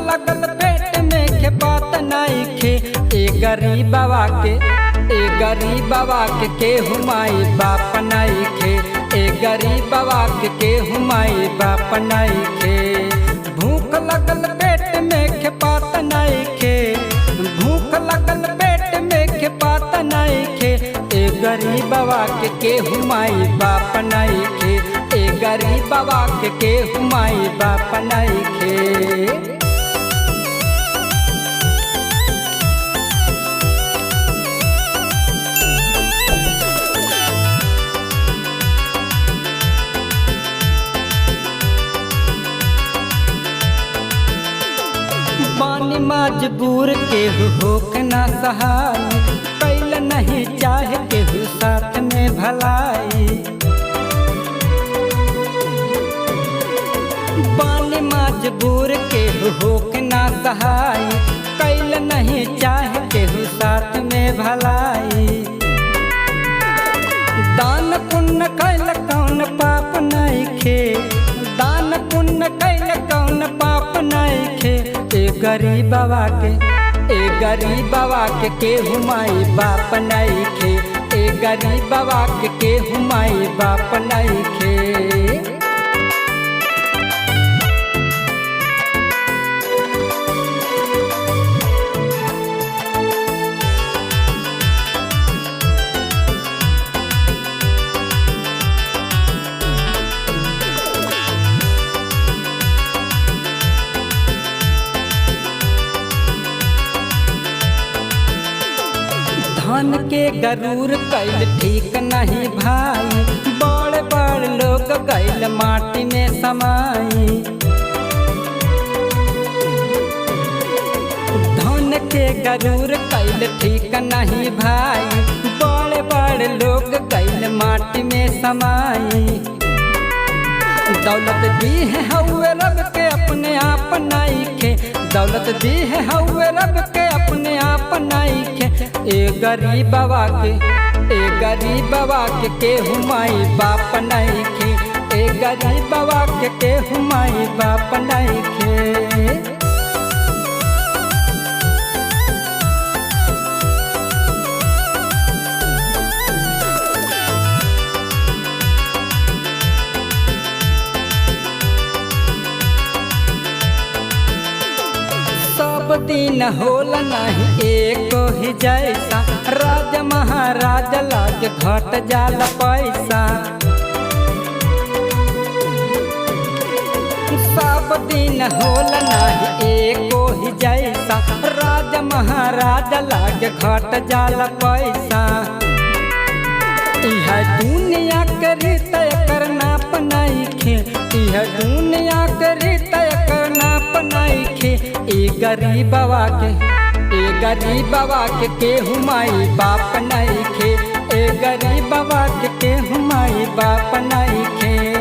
लगल पेट में के बात नहीं खे। ए गरीबवा के हुमाई बाप नहीं खे। ए गरीबवा के हुमाई बाप नहीं खे। भूख लगल पेट में के बात नहीं खे। भूख लगल पेट में के बात नहीं खे। ए गरीबवा के हुमाई बाप नहीं खे। ए गरीबवा के हुमाई बाप नहीं खे। पानी मजबूर केहू होक ना सहाय। कैल नहीं चाहे केहू साथ में भलाई। पानी मजबूर केहू होक ना सहाय। कैल नहीं चाहे केहू साथ में भलाई। दान पुण्य कैल कौन पाप नहीं खे। दान पुण्य कैल कौन पाप नहीं खे। ए गरीबवा के हुमाई बाप नहीं खे। ए गरीबवा के हुमाई बाप नहीं खे। धन के गरूर कैल ठीक नहीं भाई। बड़ बड़ लोग गैल माटी में समाई। धन के गरूर कैल ठीक नहीं भाई। बड़ बड़ लोग गैल माटी में समाई। दौलत दी है हउए रब के अपने आप नहीं खे। दौलत दी है हउए रब के अपने आप नहीं खे। ए गरीबवा के हुमाई बाप नहीं खे। ए गरीबवा के हुमाई बाप नहीं खे। सब दिन होला नहीं एको ही जैसा। राजा महाराजा लागे घट जाला पैसा। सब दिन होला नहीं एको ही जैसा। राजा महाराजा लागे घट जाला पैसा। यह दुनिया के रीत एकर नाप नहीं खे। यह दुनिया के रीत एकर नाप नहीं खे। ए गरीबवा के हुमाई बाप नहीं खे। ए गरीबवा के हुमाई बाप नहीं खे।